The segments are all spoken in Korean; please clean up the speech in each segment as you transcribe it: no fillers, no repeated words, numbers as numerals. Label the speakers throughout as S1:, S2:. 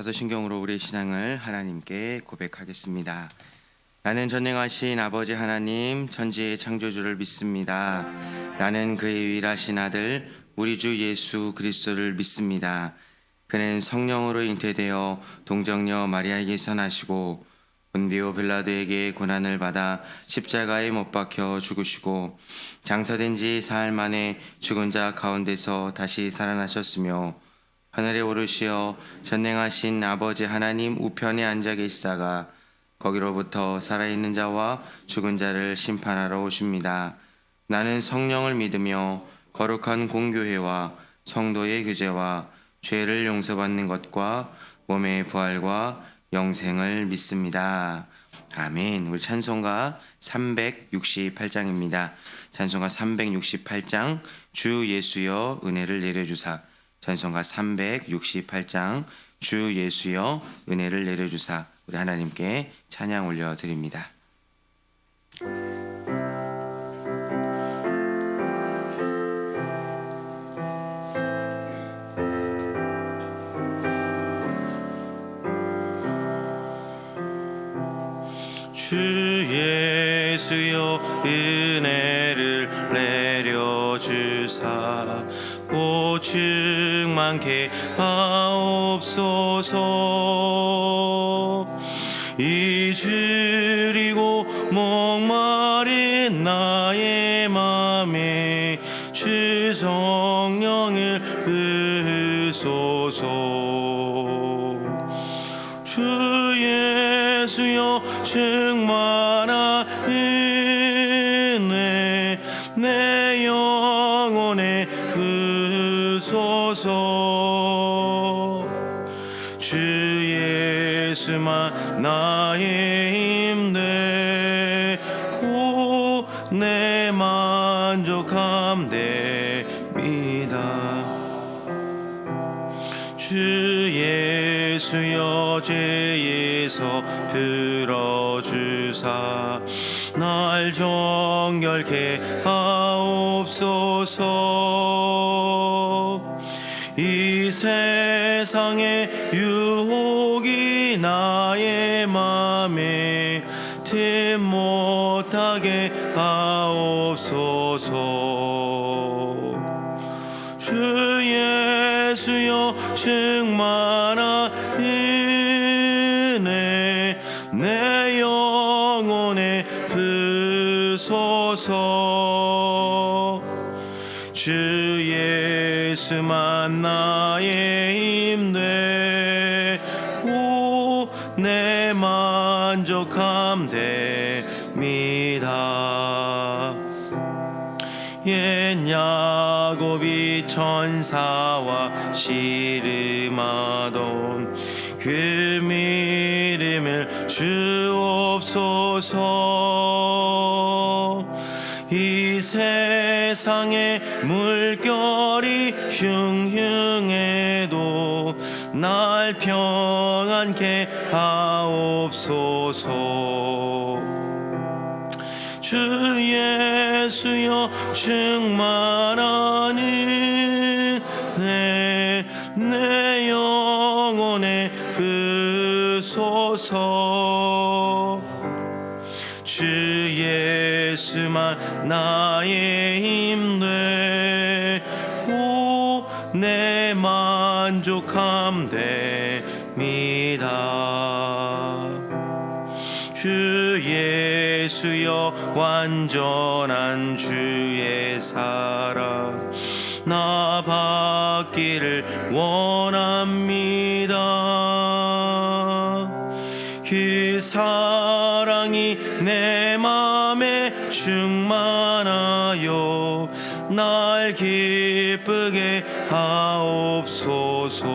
S1: 사도신경으로 우리의 신앙을 하나님께 고백하겠습니다. 나는 전능하신 아버지 하나님 천지의 창조주를 믿습니다. 나는 그의 유일하신 아들 우리 주 예수 그리스도를 믿습니다. 그는 성령으로 잉태되어 동정녀 마리아에게서 나시고 본디오 빌라도에게 고난을 받아 십자가에 못 박혀 죽으시고 장사된 지 사흘 만에 죽은 자 가운데서 다시 살아나셨으며 하늘에 오르시어 전능하신 아버지 하나님 우편에 앉아 계시다가 거기로부터 살아있는 자와 죽은 자를 심판하러 오십니다. 나는 성령을 믿으며 거룩한 공교회와 성도의 교제와 죄를 용서받는 것과 몸의 부활과 영생을 믿습니다. 아멘. 우리 찬송가 368장입니다. 찬송가 368장 주 예수여 은혜를 내려주사. 찬송가 368장 주 예수여 은혜를 내려주사. 우리 하나님께 찬양 올려드립니다. 주 예수여 은혜를 내려주사 곧 충만케 하옵소서. 잊으리고 목마른 나의 맘에 주 성령을 부으소서. 주 예수여 충만한 은혜 내 영혼에 부으소서. 주 예수만 나의 힘되고 내 만족함 됩니다. 주 예수여 죄에서 풀어주사 날 정결케 하옵소서. 이 세상의 유혹이 나의 맘에 틈 못하게 하옵소서. 주 예수여 충만한 은혜 내 영혼에 부으소서. 주 예수만 나의 힘되고 내 만족함 됩니다. 옛 야곱이 천사와 씨름하던 그 믿음을 주옵소서. 이 세상의 물결이 흉흉해도 날 평안케 하옵소서. 주 예수여 충만한 은혜 내 영혼에 부으소서. 주 예수만 나의 힘되고 내 만족함 됩니다. 주 예수여 완전한 주의 사랑 나 받기를 원합니다. 그 사랑이 내 맘에 충만하여 날 기쁘게 하옵소서.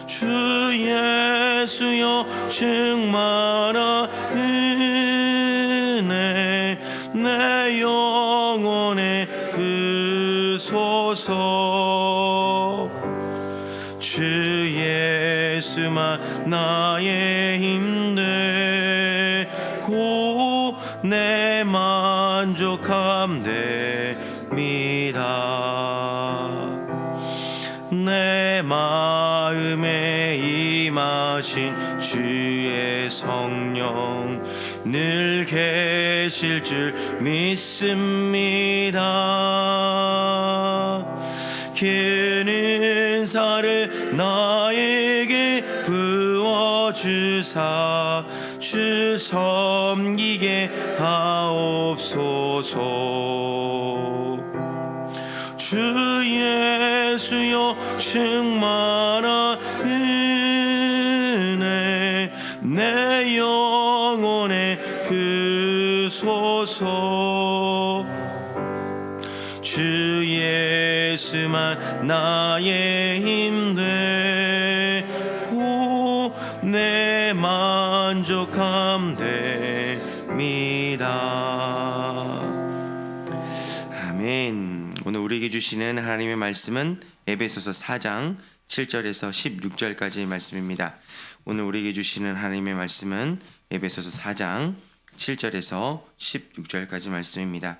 S1: 주 예수여 충만한 은혜 내 영혼에 부으소서. 주 예수만 나의 힘되고 내 만족함 됩니다. 내 맘 마음에 임하신 주의 성령 늘 계실 줄 믿습니다. 긴 은사를 나에게 부어주사 주 섬기게 하옵소서. 주 예수여 충만한 은혜 내 영혼에 그소서. 주 예수만 나의 힘 되고 내 만족함 됩니다. 아멘. 오늘 우리에게 주시는 하나님의 말씀은 에베소서 4장 7절에서 16절까지의 말씀입니다. 오늘 우리에게 주시는 하나님의 말씀은 에베소서 4장 7절에서 16절까지 말씀입니다.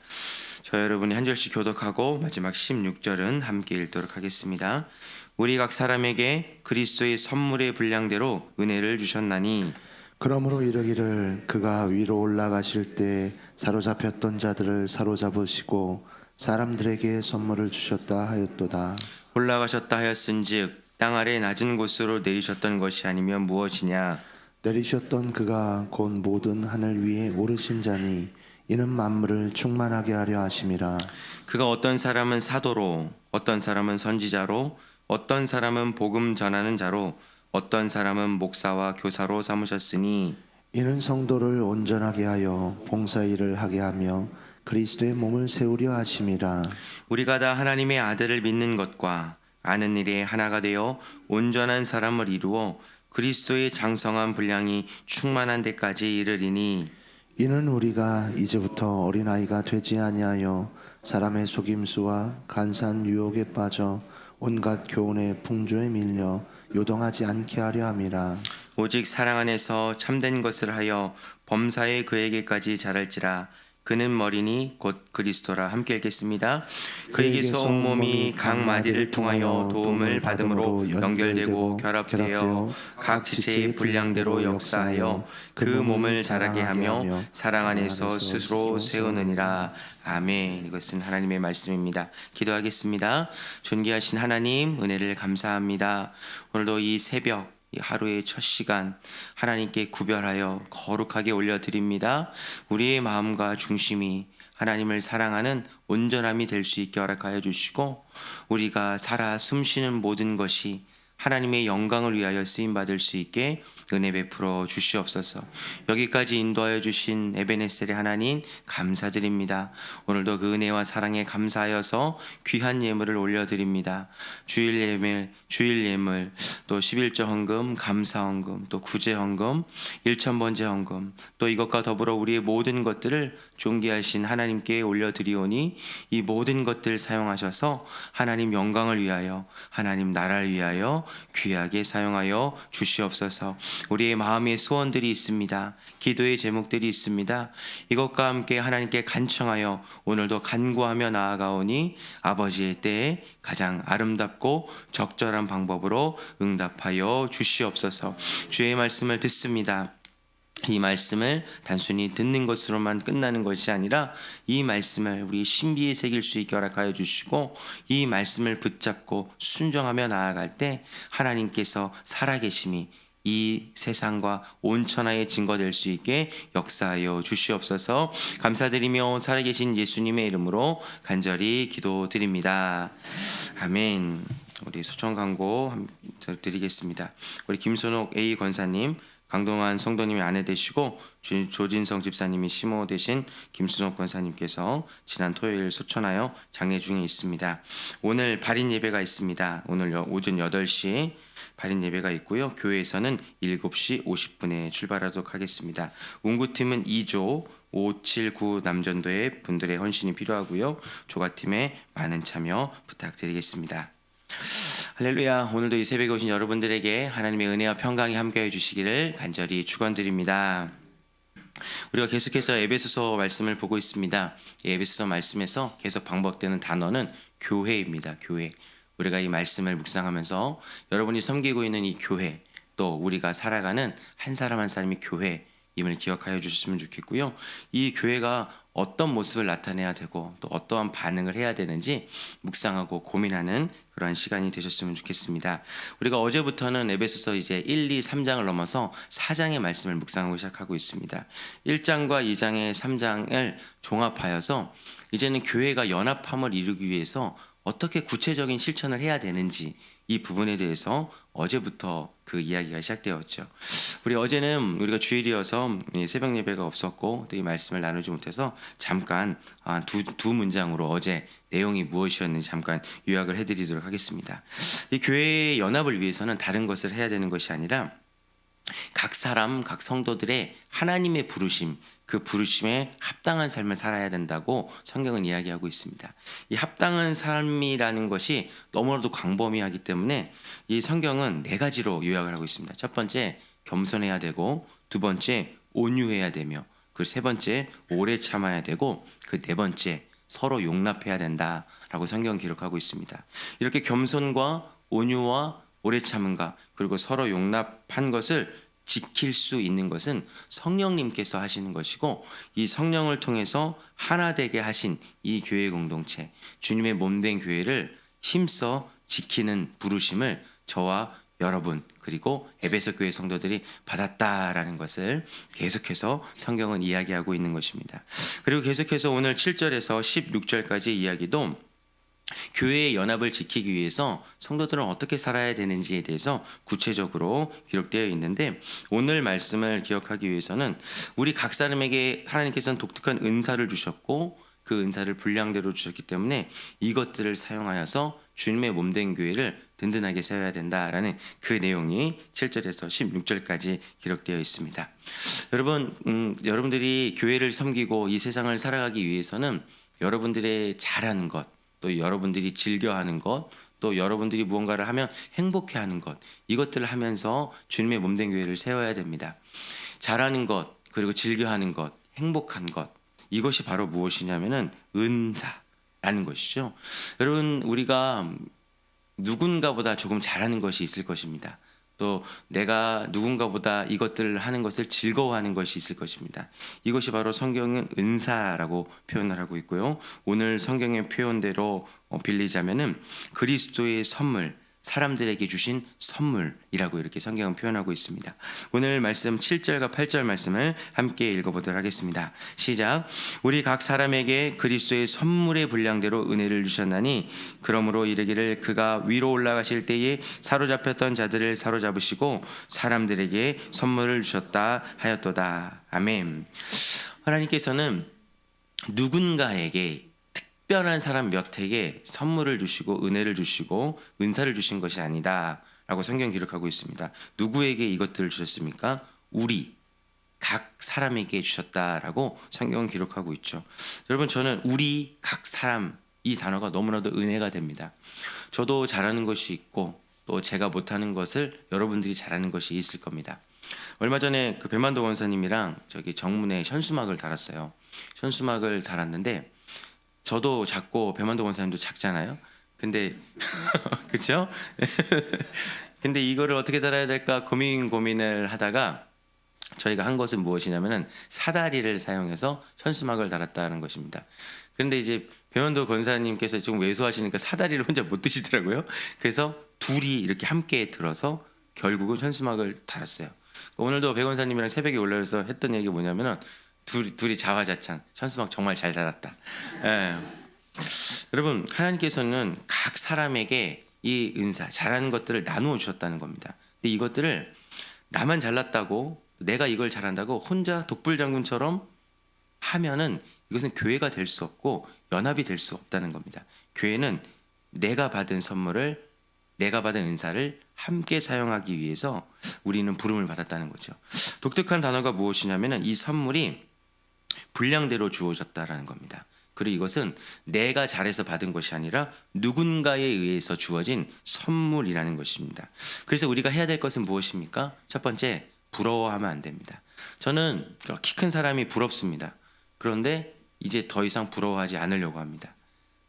S1: 저 여러분이 한 절씩 교독하고 마지막 16절은 함께 읽도록 하겠습니다. 우리 각 사람에게 그리스도의 선물의 분량대로 은혜를 주셨나니
S2: 그러므로 이르기를 그가 위로 올라가실 때 사로잡혔던 자들을 사로잡으시고 사람들에게 선물을 주셨다 하였도다.
S1: 올라가셨다 하였은즉 땅 아래 낮은 곳으로 내리셨던 것이 아니면 무엇이냐.
S2: 내리셨던 그가 곧 모든 하늘 위에 오르신 자니 이는 만물을 충만하게 하려 하심이라.
S1: 그가 어떤 사람은 사도로 어떤 사람은 선지자로 어떤 사람은 복음 전하는 자로 어떤 사람은 목사와 교사로 삼으셨으니
S2: 이는 성도를 온전하게 하여 봉사일을 하게 하며 그리스도의 몸을 세우려 하심이라.
S1: 우리가 다 하나님의 아들을 믿는 것과 아는 일에 하나가 되어 온전한 사람을 이루어 그리스도의 장성한 분량이 충만한 데까지 이르리니
S2: 이는 우리가 이제부터 어린아이가 되지 아니하여 사람의 속임수와 간사한 유혹에 빠져 온갖 교훈의 풍조에 밀려 요동하지 않게 하려 함이라.
S1: 오직 사랑 안에서 참된 것을 하여 범사에 그에게까지 자랄지라. 그는 머리니 곧 그리스도라. 함께 읽겠습니다. 그에게서 온몸이 각 마디를 통하여 도움을 받음으로 연결되고 결합되어 각 지체의 분량대로 역사하여 그 몸을 자라게 하며 사랑 안에서 스스로 세우느니라. 아멘. 이것은 하나님의 말씀입니다. 기도하겠습니다. 존귀하신 하나님, 은혜를 감사합니다. 오늘도 이 새벽 이 하루의 첫 시간 하나님께 구별하여 거룩하게 올려드립니다. 우리의 마음과 중심이 하나님을 사랑하는 온전함이 될 수 있게 허락하여 주시고 우리가 살아 숨쉬는 모든 것이 하나님의 영광을 위하여 쓰임받을 수 있게 은혜 베풀어 주시옵소서. 여기까지 인도하여 주신 에베네셀의 하나님 감사드립니다. 오늘도 그 은혜와 사랑에 감사하여서 귀한 예물을 올려드립니다. 주일 예물, 또 11조 헌금, 감사 헌금, 또 구제 헌금, 1,000번제 헌금, 또 이것과 더불어 우리의 모든 것들을 존귀하신 하나님께 올려드리오니 이 모든 것들 사용하셔서 하나님 영광을 위하여 하나님 나라를 위하여 귀하게 사용하여 주시옵소서. 우리의 마음의 소원들이 있습니다. 기도의 제목들이 있습니다. 이것과 함께 하나님께 간청하여 오늘도 간구하며 나아가오니 아버지의 때에 가장 아름답고 적절한 방법으로 응답하여 주시옵소서. 주의 말씀을 듣습니다. 이 말씀을 단순히 듣는 것으로만 끝나는 것이 아니라 이 말씀을 우리 신비에 새길 수 있게 허락하여 주시고 이 말씀을 붙잡고 순종하며 나아갈 때 하나님께서 살아계심이 이 세상과 온천하에 증거될 수 있게 역사하여 주시옵소서. 감사드리며 살아계신 예수님의 이름으로 간절히 기도드립니다. 아멘. 우리 소청 광고 드리겠습니다. 우리 김선옥 A 권사님, 강동환 성도님의 아내 되시고 조진성 집사님이 시모 되신 김순옥 권사님께서 지난 토요일 소천하여 장례 중에 있습니다. 오늘 발인 예배가 있습니다. 오늘 오전 8시 발인 예배가 있고요. 교회에서는 7시 50분에 출발하도록 하겠습니다. 운구팀은 2조 579 남전도의 분들의 헌신이 필요하고요. 조가팀의 많은 참여 부탁드리겠습니다. 할렐루야. 오늘도 이 새벽에 오신 여러분들에게 하나님의 은혜와 평강이 함께해 주시기를 간절히 축원드립니다. 우리가 계속해서 에베소서 말씀을 보고 있습니다. 이 에베소서 말씀에서 계속 반복되는 단어는 교회입니다. 교회. 우리가 이 말씀을 묵상하면서 여러분이 섬기고 있는 이 교회, 또 우리가 살아가는 한 사람 한 사람이 교회임을 기억하여 주셨으면 좋겠고요. 이 교회가 어떤 모습을 나타내야 되고 또 어떠한 반응을 해야 되는지 묵상하고 고민하는 그러한 시간이 되셨으면 좋겠습니다. 우리가 어제부터는 에베소서 이제 1, 2, 3장을 넘어서 4장의 말씀을 묵상하고 시작하고 있습니다. 1장과 2장의 3장을 종합하여서 이제는 교회가 연합함을 이루기 위해서 어떻게 구체적인 실천을 해야 되는지 이 부분에 대해서 어제부터 그 이야기가 시작되었죠. 우리 어제는 우리가 주일이어서 새벽 예배가 없었고 또 이 말씀을 나누지 못해서 잠깐 두 문장으로 어제 내용이 무엇이었는지 잠깐 요약을 해드리도록 하겠습니다. 이 교회의 연합을 위해서는 다른 것을 해야 되는 것이 아니라 각 사람, 각 성도들의 하나님의 부르심, 그 부르심에 합당한 삶을 살아야 된다고 성경은 이야기하고 있습니다. 이 합당한 삶이라는 것이 너무나도 광범위하기 때문에 이 성경은 4가지로 요약을 하고 있습니다. 첫 번째, 겸손해야 되고, 두 번째, 온유해야 되며, 그 세 번째, 오래 참아야 되고, 그 네 번째, 서로 용납해야 된다라고 성경은 기록하고 있습니다. 이렇게 겸손과 온유와 오래 참음과 그리고 서로 용납한 것을 지킬 수 있는 것은 성령님께서 하시는 것이고, 이 성령을 통해서 하나 되게 하신 이 교회 공동체, 주님의 몸된 교회를 힘써 지키는 부르심을 저와 여러분 그리고 에베소 교회 성도들이 받았다라는 것을 계속해서 성경은 이야기하고 있는 것입니다. 그리고 계속해서 오늘 7절에서 16절까지 이야기도 교회의 연합을 지키기 위해서 성도들은 어떻게 살아야 되는지에 대해서 구체적으로 기록되어 있는데, 오늘 말씀을 기억하기 위해서는 우리 각 사람에게 하나님께서는 독특한 은사를 주셨고 그 은사를 분량대로 주셨기 때문에 이것들을 사용하여서 주님의 몸된 교회를 든든하게 세워야 된다라는 그 내용이 7절에서 16절까지 기록되어 있습니다. 여러분, 여러분들이 교회를 섬기고 이 세상을 살아가기 위해서는 여러분들의 잘하는 것, 또 여러분들이 즐겨하는 것, 또 여러분들이 무언가를 하면 행복해하는 것, 이것들을 하면서 주님의 몸된 교회를 세워야 됩니다. 잘하는 것, 그리고 즐겨하는 것, 행복한 것, 이것이 바로 무엇이냐면은 은사라는 것이죠. 여러분, 우리가 누군가보다 조금 잘하는 것이 있을 것입니다. 또 내가 누군가보다 이것들을 하는 것을 즐거워하는 것이 있을 것입니다. 이것이 바로 성경은 은사라고 표현을 하고 있고요. 오늘 성경의 표현대로 빌리자면은 그리스도의 선물, 사람들에게 주신 선물이라고 이렇게 성경은 표현하고 있습니다. 오늘 말씀 7절과 8절 말씀을 함께 읽어보도록 하겠습니다. 시작. 우리 각 사람에게 그리스도의 선물의 분량대로 은혜를 주셨나니 그러므로 이르기를 그가 위로 올라가실 때에 사로잡혔던 자들을 사로잡으시고 사람들에게 선물을 주셨다 하였도다. 아멘. 하나님께서는 누군가에게 특별한 사람 몇에게 선물을 주시고 은혜를 주시고 은사를 주신 것이 아니다 라고 성경 기록하고 있습니다. 누구에게 이것들을 주셨습니까? 우리 각 사람에게 주셨다라고 성경은 기록하고 있죠. 여러분, 저는 우리 각 사람 이 단어가 너무나도 은혜가 됩니다. 저도 잘하는 것이 있고 또 제가 못하는 것을 여러분들이 잘하는 것이 있을 겁니다. 얼마 전에 그 배만도 원사님이랑 저기 정문에 현수막을 달았어요. 현수막을 달았는데 저도 작고 배만도 원사님도 작잖아요. 근데 그렇죠? 근데 이거를 어떻게 달아야 될까 고민을 하다가 저희가 한 것은 무엇이냐면은 사다리를 사용해서 현수막을 달았다는 것입니다. 그런데 이제 배만도 권사님께서 좀 왜소하시니까 사다리를 혼자 못 드시더라고요. 그래서 둘이 이렇게 함께 들어서 결국은 현수막을 달았어요. 오늘도 배 권사님이랑 새벽에 올라와서 했던 얘기가 뭐냐면은 둘이 자화자찬 현수막 정말 잘 달았다. 예. 여러분, 하나님께서는 각 사람에게 이 은사, 잘하는 것들을 나누어 주셨다는 겁니다. 근데 이것들을 나만 잘났다고 내가 이걸 잘한다고 혼자 독불장군처럼 하면은 이것은 교회가 될 수 없고 연합이 될 수 없다는 겁니다. 교회는 내가 받은 선물을, 내가 받은 은사를 함께 사용하기 위해서 우리는 부름을 받았다는 거죠. 독특한 단어가 무엇이냐면은 이 선물이 분량대로 주어졌다라는 겁니다. 그리고 이것은 내가 잘해서 받은 것이 아니라 누군가에 의해서 주어진 선물이라는 것입니다. 그래서 우리가 해야 될 것은 무엇입니까? 첫 번째, 부러워하면 안 됩니다. 저는 키 큰 사람이 부럽습니다. 그런데 이제 더 이상 부러워하지 않으려고 합니다.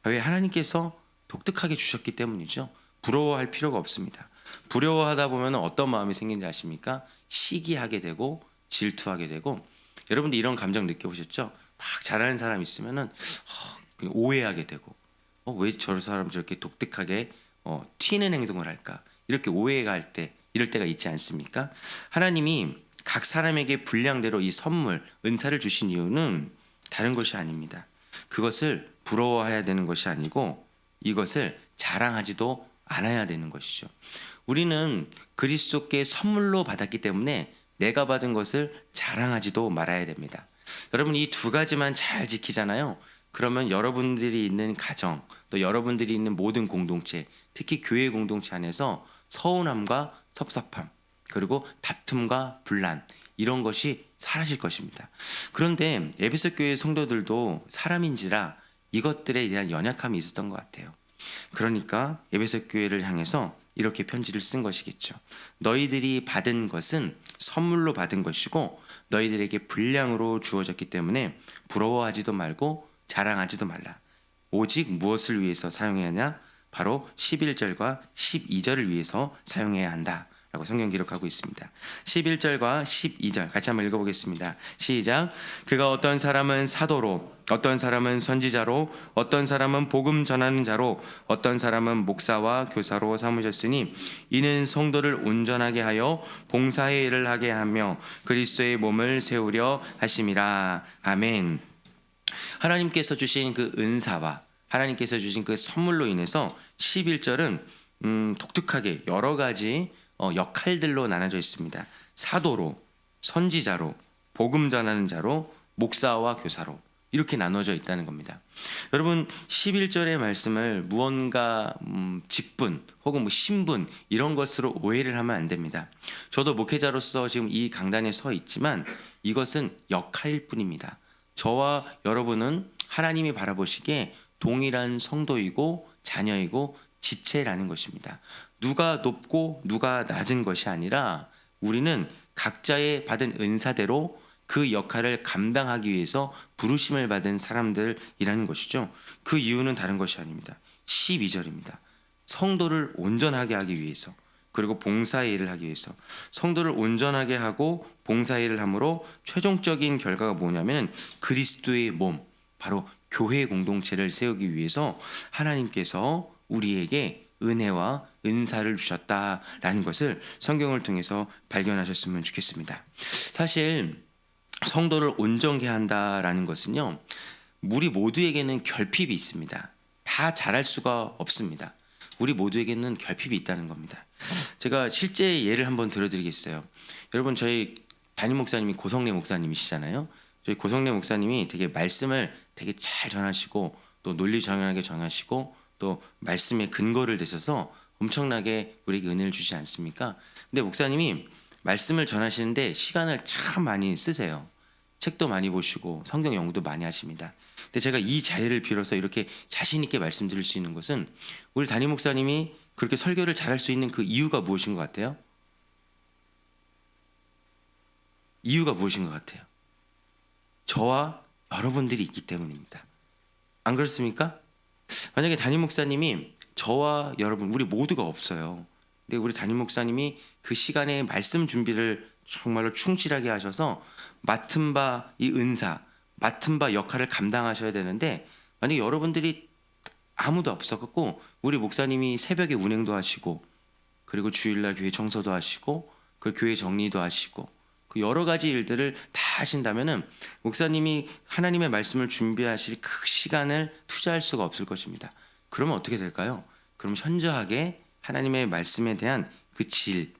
S1: 왜? 하나님께서 독특하게 주셨기 때문이죠. 부러워할 필요가 없습니다. 부러워하다 보면 어떤 마음이 생기는지 아십니까? 시기하게 되고 질투하게 되고, 여러분들 이런 감정 느껴보셨죠? 막 잘하는 사람 있으면은 그냥 오해하게 되고, 왜 저 사람 저렇게 독특하게 튀는 행동을 할까? 이렇게 오해가 할 때, 이럴 때가 있지 않습니까? 하나님이 각 사람에게 분량대로 이 선물, 은사를 주신 이유는 다른 것이 아닙니다. 그것을 부러워해야 되는 것이 아니고 이것을 자랑하지도 않아야 되는 것이죠. 우리는 그리스도께 선물로 받았기 때문에 내가 받은 것을 자랑하지도 말아야 됩니다. 여러분 이 두 가지만 잘 지키잖아요. 그러면 여러분들이 있는 가정, 또 여러분들이 있는 모든 공동체, 특히 교회 공동체 안에서 서운함과 섭섭함, 그리고 다툼과 분란, 이런 것이 사라질 것입니다. 그런데 에베소 교회 성도들도 사람인지라 이것들에 대한 연약함이 있었던 것 같아요. 그러니까 에베소 교회를 향해서 이렇게 편지를 쓴 것이겠죠. 너희들이 받은 것은 선물로 받은 것이고 너희들에게 분량으로 주어졌기 때문에 부러워하지도 말고 자랑하지도 말라. 오직 무엇을 위해서 사용해야 하냐? 바로 11절과 12절을 위해서 사용해야 한다 라고 성경 기록하고 있습니다. 11절과 12절 같이 한번 읽어보겠습니다. 시작. 그가 어떤 사람은 사도로, 어떤 사람은 선지자로, 어떤 사람은 복음 전하는 자로, 어떤 사람은 목사와 교사로 삼으셨으니 이는 성도를 온전하게 하여 봉사의 일을 하게 하며 그리스도의 몸을 세우려 하심이라. 아멘. 하나님께서 주신 그 은사와 하나님께서 주신 그 선물로 인해서 11절은 독특하게 여러 가지 역할들로 나눠져 있습니다. 사도로, 선지자로, 복음 전하는 자로, 목사와 교사로 이렇게 나눠져 있다는 겁니다. 여러분 11절의 말씀을 무언가 직분 혹은 신분 이런 것으로 오해를 하면 안 됩니다. 저도 목회자로서 지금 이 강단에 서 있지만 이것은 역할일 뿐입니다. 저와 여러분은 하나님이 바라보시기에 동일한 성도이고 자녀이고 지체라는 것입니다. 누가 높고 누가 낮은 것이 아니라 우리는 각자의 받은 은사대로 그 역할을 감당하기 위해서 부르심을 받은 사람들이라는 것이죠. 그 이유는 다른 것이 아닙니다. 12절입니다. 성도를 온전하게 하기 위해서, 그리고 봉사의 일을 하기 위해서. 성도를 온전하게 하고 봉사의 일을 함으로 최종적인 결과가 뭐냐면 그리스도의 몸, 바로 교회 공동체를 세우기 위해서 하나님께서 우리에게 은혜와 은사를 주셨다라는 것을 성경을 통해서 발견하셨으면 좋겠습니다. 사실 성도를 온전케 한다라는 것은요, 우리 모두에게는 결핍이 있습니다. 다 잘할 수가 없습니다. 우리 모두에게는 결핍이 있다는 겁니다. 제가 실제 예를 한번 들어드리겠어요. 여러분 저희 담임 목사님이 고성래 목사님이시잖아요. 저희 고성래 목사님이 되게 말씀을 되게 잘 전하시고 또 논리 정연하게 전하시고 또 말씀의 근거를 대셔서 엄청나게 우리에게 은혜를 주시지 않습니까? 근데 목사님이 말씀을 전하시는데 시간을 참 많이 쓰세요. 책도 많이 보시고 성경 연구도 많이 하십니다. 근데 제가 이 자리를 빌어서 이렇게 자신 있게 말씀드릴 수 있는 것은 우리 담임 목사님이 그렇게 설교를 잘할 수 있는 그 이유가 무엇인 것 같아요? 이유가 무엇인 것 같아요? 저와 여러분들이 있기 때문입니다. 안 그렇습니까? 만약에 담임 목사님이 저와 여러분 우리 모두가 없어요. 근데 우리 담임 목사님이 그 시간에 말씀 준비를 정말로 충실하게 하셔서 맡은 바 이 은사, 맡은 바 역할을 감당하셔야 되는데 만약에 여러분들이 아무도 없었고 우리 목사님이 새벽에 운행도 하시고 그리고 주일날 교회 청소도 하시고 그 교회 정리도 하시고 그 여러 가지 일들을 다 하신다면은 목사님이 하나님의 말씀을 준비하실 그 시간을 투자할 수가 없을 것입니다. 그러면 어떻게 될까요? 그럼 현저하게 하나님의 말씀에 대한 그 질,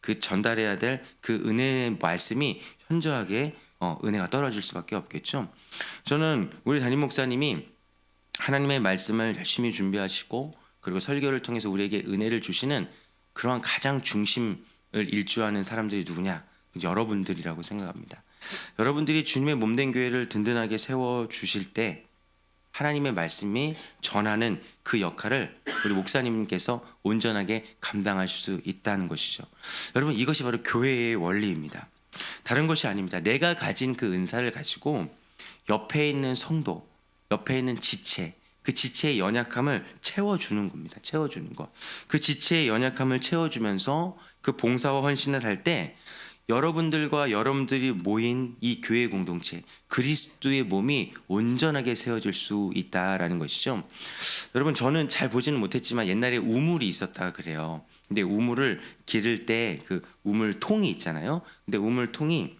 S1: 그 전달해야 될 그 은혜의 말씀이 현저하게 은혜가 떨어질 수밖에 없겠죠. 저는 우리 담임 목사님이 하나님의 말씀을 열심히 준비하시고 그리고 설교를 통해서 우리에게 은혜를 주시는 그러한 가장 중심을 일주하는 사람들이 누구냐? 여러분들이라고 생각합니다. 여러분들이 주님의 몸된 교회를 든든하게 세워주실 때 하나님의 말씀이 전하는 그 역할을 우리 목사님께서 온전하게 감당하실 수 있다는 것이죠. 여러분 이것이 바로 교회의 원리입니다. 다른 것이 아닙니다. 내가 가진 그 은사를 가지고 옆에 있는 성도, 옆에 있는 지체, 그 지체의 연약함을 채워주는 겁니다. 채워주는 거. 그 지체의 연약함을 채워주면서 그 봉사와 헌신을 할 때 여러분들과 여러분들이 모인 이 교회 공동체, 그리스도의 몸이 온전하게 세워질 수 있다라는 것이죠. 여러분, 저는 잘 보지는 못했지만 옛날에 우물이 있었다 그래요. 근데 우물을 기를 때 그 우물통이 있잖아요. 근데 우물통이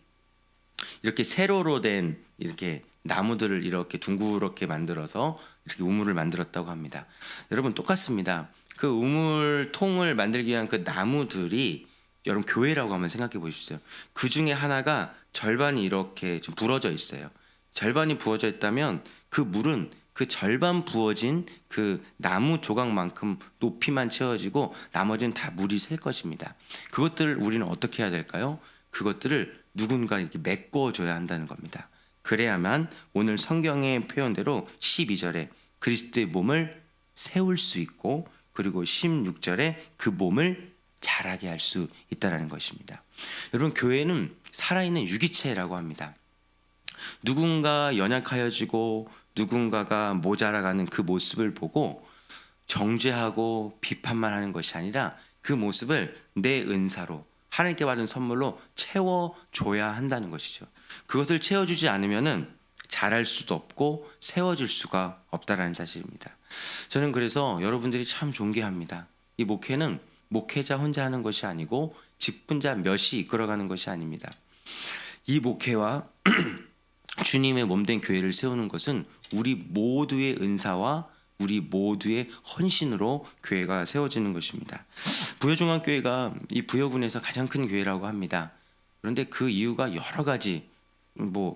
S1: 이렇게 세로로 된 이렇게 나무들을 이렇게 둥그렇게 만들어서 이렇게 우물을 만들었다고 합니다. 여러분, 똑같습니다. 그 우물통을 만들기 위한 그 나무들이 여러분 교회라고 한번 생각해 보십시오. 그 중에 하나가 절반이 이렇게 좀 부러져 있어요. 절반이 부어져 있다면 그 물은 그 절반 부어진 그 나무 조각만큼 높이만 채워지고 나머지는 다 물이 셀 것입니다. 그것들을 우리는 어떻게 해야 될까요? 그것들을 누군가 이렇게 메꿔줘야 한다는 겁니다. 그래야만 오늘 성경의 표현대로 12절에 그리스도의 몸을 세울 수 있고, 그리고 16절에 그 몸을 자라게 할 수 있다는 것입니다. 여러분, 교회는 살아있는 유기체라고 합니다. 누군가 연약하여지고 누군가가 모자라가는 그 모습을 보고 정죄하고 비판만 하는 것이 아니라 그 모습을 내 은사로, 하나님께 받은 선물로 채워줘야 한다는 것이죠. 그것을 채워주지 않으면은 자랄 수도 없고 세워질 수가 없다라는 사실입니다. 저는 그래서 여러분들이 참 존경합니다. 이 목회는 목회자 혼자 하는 것이 아니고 직분자 몇이 이끌어가는 것이 아닙니다. 이 목회와 주님의 몸된 교회를 세우는 것은 우리 모두의 은사와 우리 모두의 헌신으로 교회가 세워지는 것입니다. 부여중앙교회가 이 부여군에서 가장 큰 교회라고 합니다. 그런데 그 이유가 여러 가지,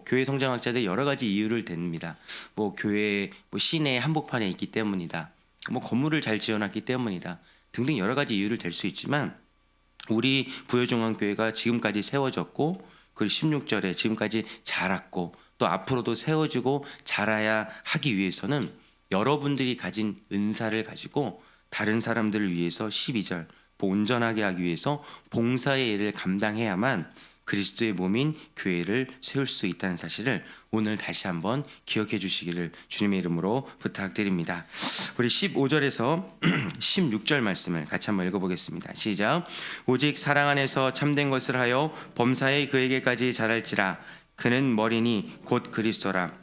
S1: 교회 성장학자들 여러 가지 이유를 댑니다. 교회 시내 한복판에 있기 때문이다. 건물을 잘 지어놨기 때문이다. 등등 여러 가지 이유를 댈 수 있지만, 우리 부여중앙교회가 지금까지 세워졌고, 그리고 16절에 지금까지 자랐고, 또 앞으로도 세워지고 자라야 하기 위해서는 여러분들이 가진 은사를 가지고 다른 사람들을 위해서 12절 온전하게 하기 위해서 봉사의 일을 감당해야만 그리스도의 몸인 교회를 세울 수 있다는 사실을 오늘 다시 한번 기억해 주시기를 주님의 이름으로 부탁드립니다. 우리 15절에서 16절 말씀을 같이 한번 읽어보겠습니다. 시작. 오직 사랑 안에서 참된 것을 하여 범사에 그에게까지 자랄지라. 그는 머리니 곧 그리스도라.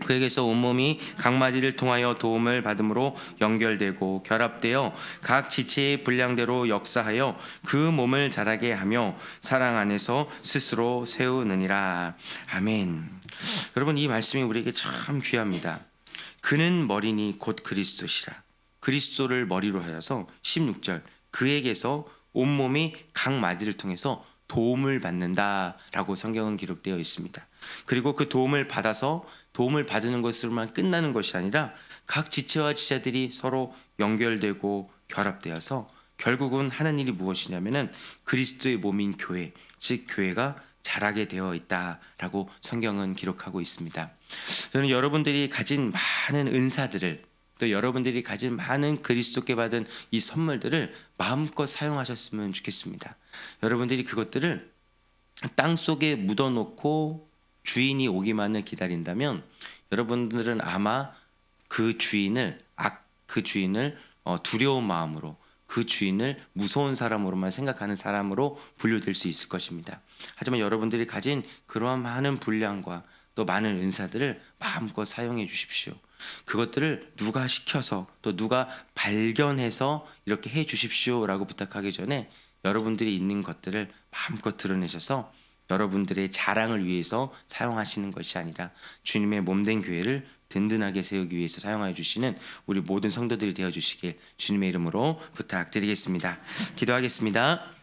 S1: 그에게서 온몸이 각 마디를 통하여 도움을 받음으로 연결되고 결합되어 각 지체의 분량대로 역사하여 그 몸을 자라게 하며 사랑 안에서 스스로 세우느니라. 아멘. 여러분, 이 말씀이 우리에게 참 귀합니다. 그는 머리니 곧 그리스도시라. 그리스도를 머리로 하여서 16절 그에게서 온몸이 각 마디를 통해서 도움을 받는다라고 성경은 기록되어 있습니다. 그리고 그 도움을 받아서 도움을 받는 것으로만 끝나는 것이 아니라 각 지체와 지체들이 서로 연결되고 결합되어서 결국은 하는 일이 무엇이냐면은 그리스도의 몸인 교회, 즉 교회가 자라게 되어 있다라고 성경은 기록하고 있습니다. 저는 여러분들이 가진 많은 은사들을, 또 여러분들이 가진 많은 그리스도께 받은 이 선물들을 마음껏 사용하셨으면 좋겠습니다. 여러분들이 그것들을 땅속에 묻어놓고 주인이 오기만을 기다린다면 여러분들은 아마 그 주인을 두려운 마음으로, 그 주인을 무서운 사람으로만 생각하는 사람으로 분류될 수 있을 것입니다. 하지만 여러분들이 가진 그러한 많은 분량과 또 많은 은사들을 마음껏 사용해 주십시오. 그것들을 누가 시켜서 또 누가 발견해서 이렇게 해 주십시오라고 부탁하기 전에 여러분들이 있는 것들을 마음껏 드러내셔서 여러분들의 자랑을 위해서 사용하시는 것이 아니라 주님의 몸된 교회를 든든하게 세우기 위해서 사용하여 주시는 우리 모든 성도들이 되어 주시길 주님의 이름으로 부탁드리겠습니다. 기도하겠습니다.